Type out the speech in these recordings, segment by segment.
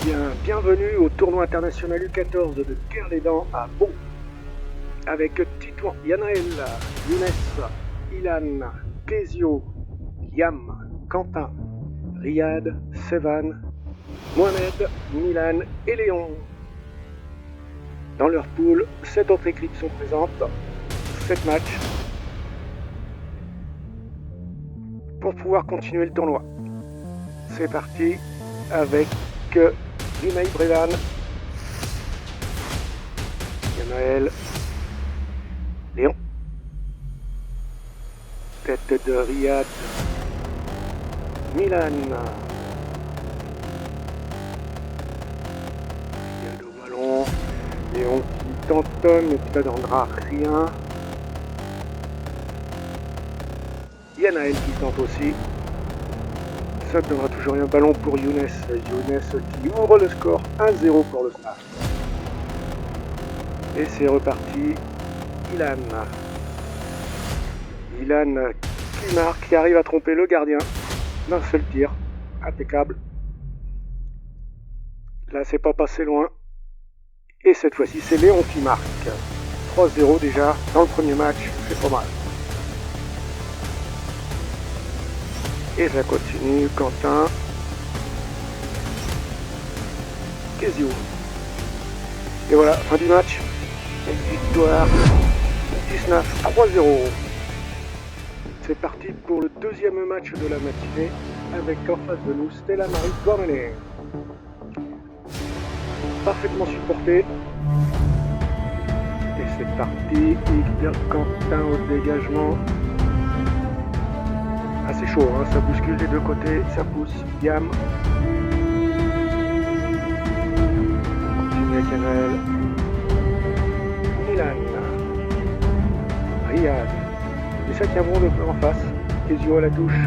Bienvenue au tournoi international U14 de Guerre-les-Dents à Bon, avec Titouan, Yanaël, Younes, Ilan, Kezio, Yam, Quentin, Riyad, Sevan, Mohamed, Milan et Léon. Dans leur poule, 7 autres équipes sont présentes, 7 matchs, pour pouvoir continuer le tournoi. C'est parti avec Rimay Brevan, Yanaël, Léon, tête de Riyad, Milan, Riyad au ballon, Léon qui tantonne mais qui ne donnera rien, Yanaël qui tente aussi. Ça ne donnera toujours rien. Ballon pour Younes. Younes qui ouvre le score 1-0 pour le Snap. Et c'est reparti. Ilan qui marque, qui arrive à tromper le gardien d'un seul tir. Impeccable. Là, c'est pas passé loin. Et cette fois-ci, c'est Léon qui marque. 3-0 déjà dans le premier match. C'est pas mal. Et ça continue, Quentin, Kezio. Et voilà, fin du match. Une victoire du SNAF 3-0. C'est parti pour le deuxième match de la matinée avec en face de nous Stella Marie Gormanet. Parfaitement supporté. Et c'est parti, Quentin au dégagement. Ah, c'est chaud, hein, ça bouscule des deux côtés, ça pousse, Yam. On continue avec Yanaël. Milan. Riyad. Les 5 vont en face. Kezio à la touche.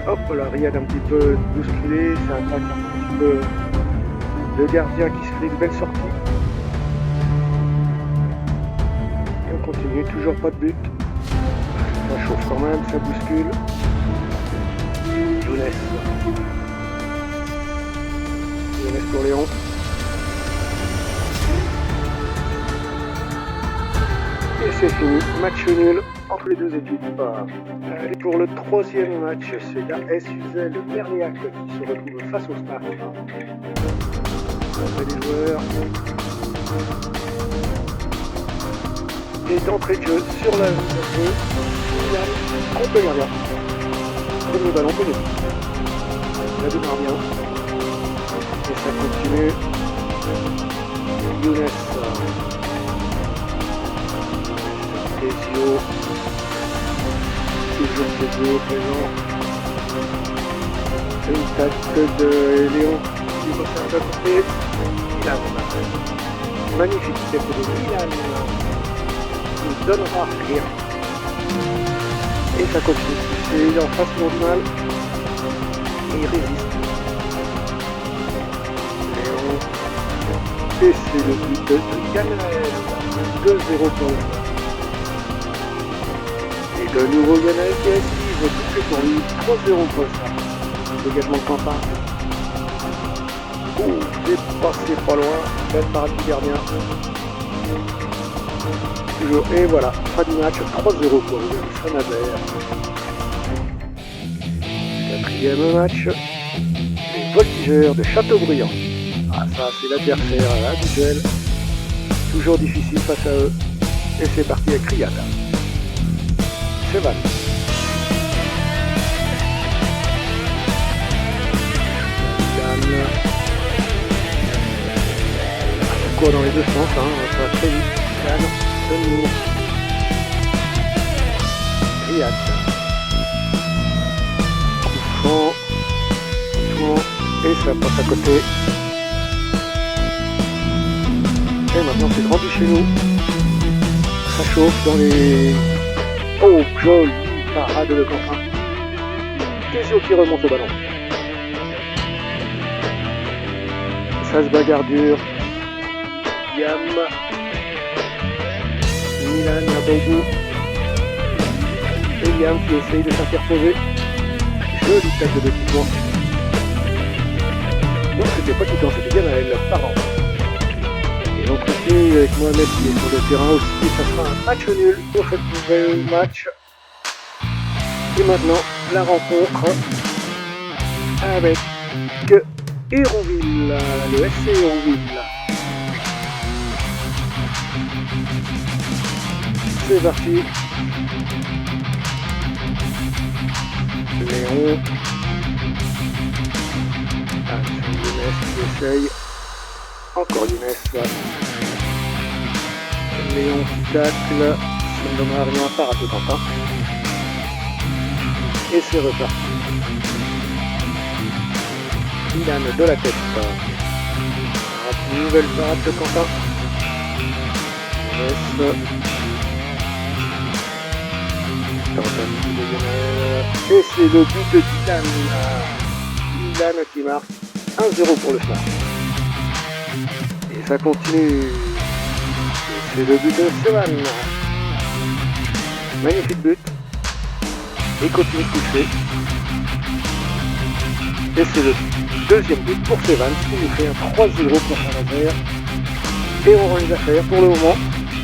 Hop là, Riyad un petit peu bousculé, ça attaque un petit peu le gardien qui se fait une belle sortie. Et on continue, toujours pas de but. Ça chauffe quand même, ça bouscule. Younes pour Léon. Et c'est fini, match nul entre les deux équipes. Et pour le troisième match, c'est la SUZL Merniac qui se retrouve face au Snap. Entrée des joueurs. Et d'entrée de jeu sur la zone de jeu. Contre le gardien. Premier ballon connu. La démarre bien. Et ça continue. Younes. Kezio. Toujours Kezio présent. Une tête de Léon qui va faire un côté. Milan. Magnifique tête de Milan. Il ne donnera rien. Et ça continue. Il est en face du mal. Et il résiste. Léon. Et c'est le but de Yanaël. 2-0 pour le Snap. Et de nouveau Yanaël qui esquive. Tout est pour lui. 3-0 pour le Snap. Dégagement de Quentin. Ouh, c'est passé pas loin. Belle parade du gardien. Toujours. Et voilà, fin du match, 3-0 pour le Saint-Nazaire. Quatrième match, les Voltigeurs de Châteaubriand. Ah ça, c'est l'adversaire habituel. Toujours difficile face à eux. Et c'est parti avec Riyad. Sevan. Ça court dans les deux sens, hein, ça va très vite. Denis. Riyad. Touchant. Et ça passe à côté. Et maintenant c'est rendu chez nous. Ça chauffe dans les... Oh, joli parade de Quentin. Kezio qui remonte au ballon. Ça se bagarre dur. Yam. Milan à Bobo. Et Yam qui essaye de s'interposer. Jolie tête de petit point. c'était pas Titan, c'était Yanaël, pardon. Et on continue avec Mohamed qui est sur le terrain aussi, ça sera un match nul pour cette nouvelle match. Et maintenant, la rencontre avec Hérouville, le SC Hérouville. C'est parti. Léon. Ah, c'est Younes qui essaye. Encore Younes. Léon qui tacle. Ça ne donnera rien à part à Quentin. Et c'est reparti. Ilan de la tête. Nouvelle parade de Quentin. Younes. Et c'est le but d'Ilan. Ilan qui marque 1-0 pour le SNAP. Et ça continue. Et c'est le but de Sevan. Magnifique but. Et continue de toucher. Et c'est le deuxième but pour Sevan qui nous fait un 3-0 pour Saint-Nazaire. Et on rend les affaires. Pour le moment,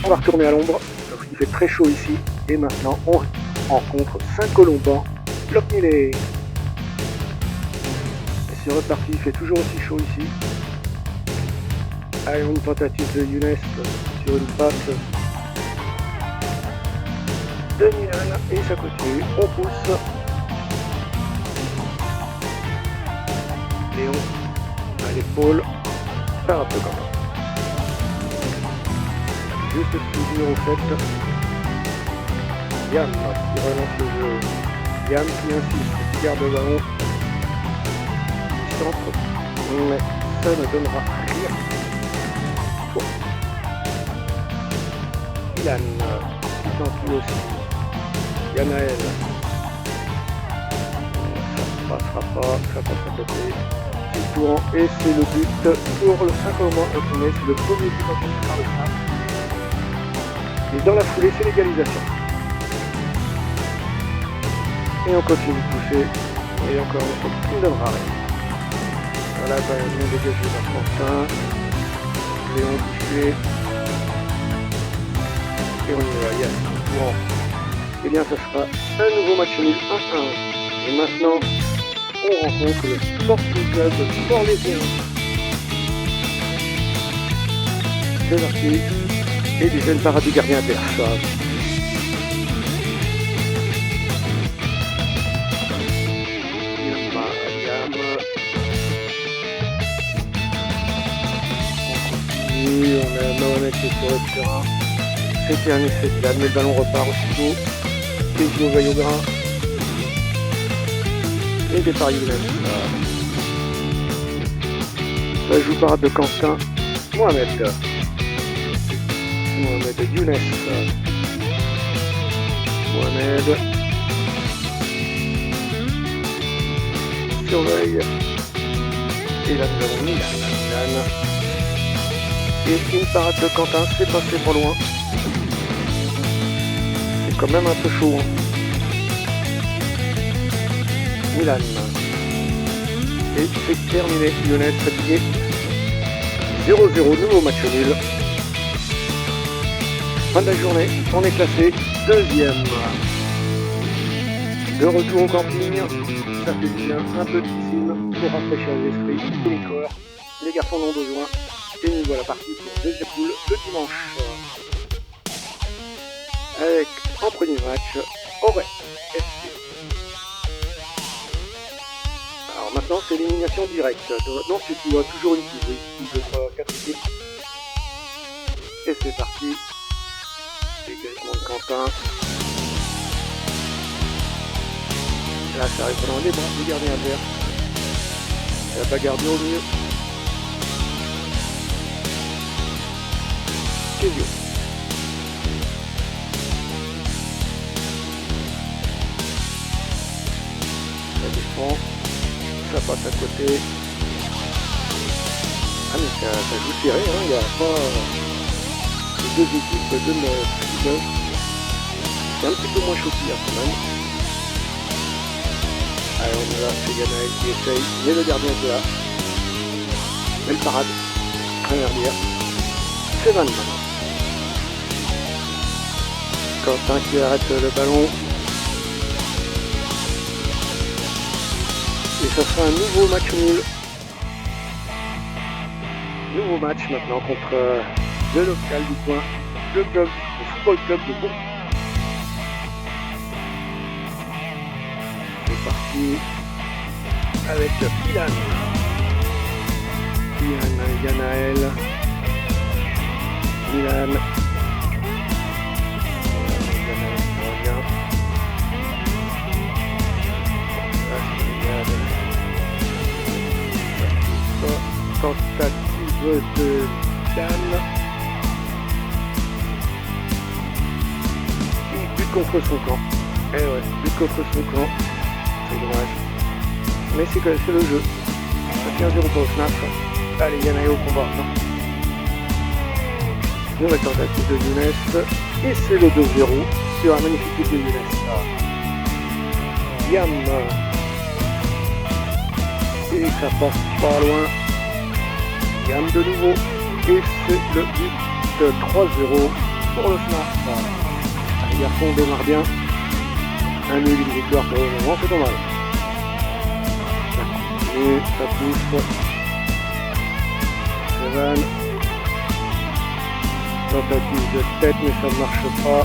on va retourner à l'ombre. Parce qu'il fait très chaud ici. Et maintenant, on rencontre Saint-Colomban, Bloc-Millet. Et c'est reparti, il fait toujours aussi chaud ici. Allez, une tentative de Younes sur une passe de Milan. Et ça continue, on pousse. Léon à l'épaule, par un peu quand même. Juste suivi en fait. Yann qui relance le jeu. Yann qui insiste, qui garde le ballon. Il centre, mais ça ne donnera rien. Bon. Ilan qui tente lui aussi. Yanaël. Ça passera pas, ça passe à côté. C'est tout et c'est le but pour le 5 au moins. C'est le premier but entendu par le SNAP. Et dans la foulée, c'est l'égalisation. Et on continue de pousser. Et encore une fois, qui ne donnera rien. Voilà, bien dégagé par Quentin. Léon touché. Et on y va, Yann. Bon. Et bien, ça sera un nouveau match nul 1-1. Et maintenant, on rencontre le Sporting Club de Port-les-Théens. C'est parti. Et déjà une parade du gardien adverse. On a Mohamed qui est sur le terrain. C'était un essai de mais le ballon repart aussitôt. Kézio veille au grain. Et départ Younes. Ça joue parade de Quentin. Mohamed Younes. Mohamed. Surveille. Et là nous avons Milan. Et une parade de Quentin, c'est passé trop loin. C'est quand même un peu chaud. Hein. Milan. Et c'est terminé. Younes fatigué. 0-0, nouveau match nul. Fin de la journée, on est classé deuxième. De retour au camping, ça fait du bien, un peu de piscine pour rafraîchir les esprits et les corps. Les garçons l'ont besoin. Et nous voilà partis pour le deuxième poule le dimanche. Avec en premier match Auray FC. Alors maintenant c'est l'élimination directe. Non, c'est toujours une poule, oui. 2, 3, 4 équipes. Et c'est parti. Dégagement de Quentin. Là ça arrive pendant les bras du gardien adverse. La bagarre du au mieux. Kézio. Ça défend. Ça passe à côté. Ah mais ça joue serré, hein. Il n'y a pas... Les deux équipes donnent plus d'un. C'est un petit peu moins chaud qu'hier quand même. Allez, on est là, c'est Yanaël qui essaye, mais le gardien est là. Belle parade. Arrière. C'est Van maintenant. Quentin qui arrête le ballon. Et ça sera un nouveau match nul. Nouveau match maintenant contre le local du coin, le football club de Bon. C'est parti avec Ilan, Yanaël, Milan. Tentative de Dan. But contre son camp. Eh ouais, but contre son camp. C'est dommage. Mais c'est le jeu. Ça fait 1-0 pour le snap. Allez, Yanae au combat. Nouvelle tentative de Younes. Et c'est le 2-0 sur un magnifique but de Younes. Yam. Et ça passe pas loin. Yam de nouveau. Et c'est le but de 3-0 pour le snap. Les garçons démarrent bien. Un nul, une victoire pour le moment, c'est pas mal. Et ça pousse. Evan. Tentative de tête, mais ça ne marche pas.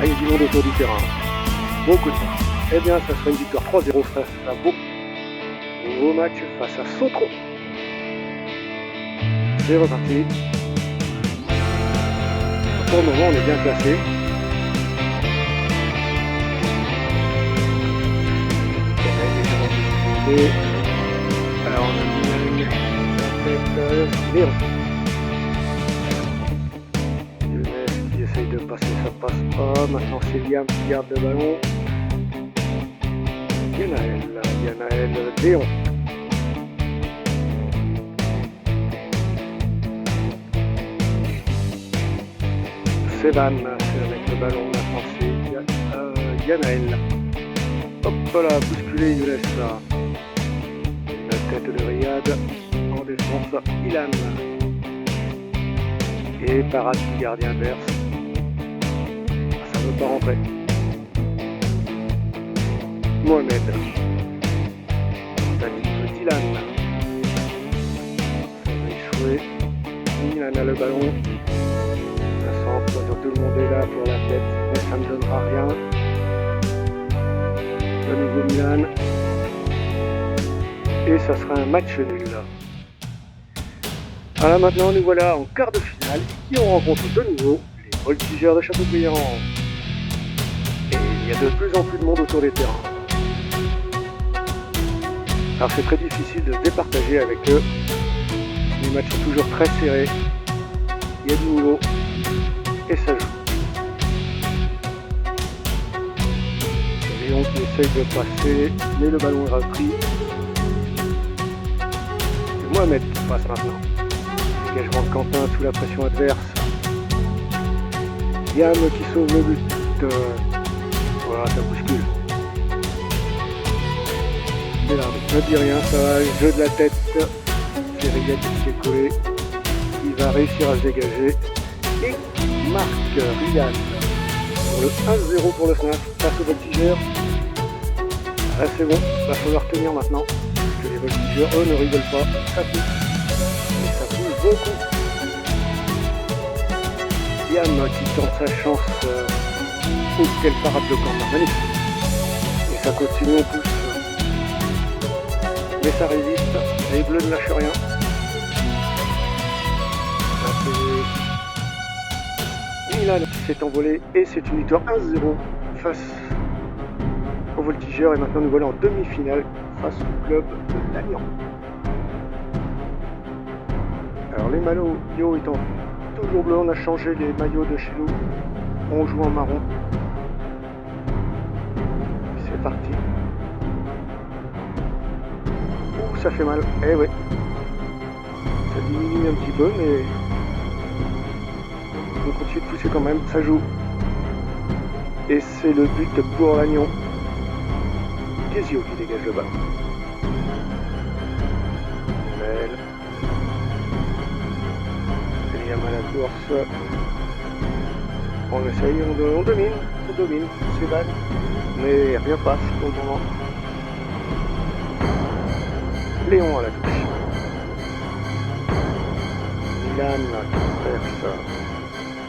Ah, il y a du monde autour du terrain. Beaucoup de temps. Eh bien, ça sera une victoire 3-0 face à Beau. Nouveau match face à Sautron. C'est reparti. Pour le moment, on est bien classé. Alors, on a mis Léon. Younes qui essaye de passer, ça passe pas. Maintenant, c'est Liam qui garde le ballon. Yanaël, Léon. C'est Van, c'est avec le ballon, maintenant c'est Yanaël. Hop là, bousculé, Younes. La tête de Riyad, en défense, Ilan. Et parade du gardien adverse. Ça ne veut pas rentrer. Mohamed. Tentative d'Ilan. Ça va échouer. Ilan a le ballon. Un centre, tout le monde est là pour la tête, mais ça ne donnera rien. De nouveau Milan. Et ça sera un match nul. Alors maintenant nous voilà en quart de finale et on rencontre de nouveau les Voltigeurs de Châteaubriand. Et il y a de plus en plus de monde autour des terrains. Alors c'est très difficile de se départager avec eux. Les matchs sont toujours très serrés. Il y a du nouveau et ça joue. Léon qui essaye de passer, mais le ballon est repris. C'est Mohamed qui passe maintenant. Engagement de Quentin sous la pression adverse. Yam qui sauve le but. Voilà, ça bouscule. Et là, ne dit rien, ça va, jeu de la tête. C'est Riyad qui s'est collé. Il va réussir à se dégager. Et marque Riyad pour le 1-0 pour le snap face aux Voltigeurs. Là c'est bon, il va falloir tenir maintenant. Parce que les Voltigeurs, eux, ne rigolent pas. Ça pousse. Et ça pousse beaucoup. Yam qui tente sa chance. Oh, quelle parade de Quentin, magnifique. Et ça continue, on pousse. Mais ça résiste. Les Bleus ne lâchent rien. Milan qui s'est envolé et c'est une victoire 1-0 face aux Voltigeurs et maintenant nous voilà en demi-finale face au club de Lannion. Alors les maillots étant toujours bleus, on a changé les maillots de chez nous, on joue en marron. C'est parti. Ouh, ça fait mal, eh ouais. Ça diminue un petit peu mais on continue de pousser quand même, ça joue. Et c'est le but pour Lannion. Kézio qui dégage le ballon. Yam à la course. On essaye, on domine, Seban, mais rien passe pour le moment. Léon à la touche. Milan qui traverse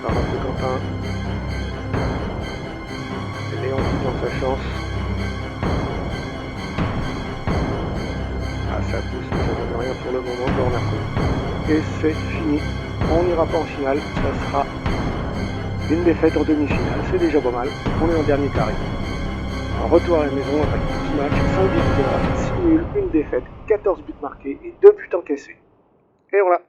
par de Quentin. Et Léon qui tente sa chance. Ah, ça pousse, mais ça donne rien pour le moment, corner. Et c'est fini. On n'ira pas en finale, ça sera une défaite en demi-finale, c'est déjà pas mal. On est en dernier carré. En retour à la maison après 10 matchs, 5 victoires, 6 nuls, une défaite, 14 buts marqués et 2 buts encaissés. Et voilà.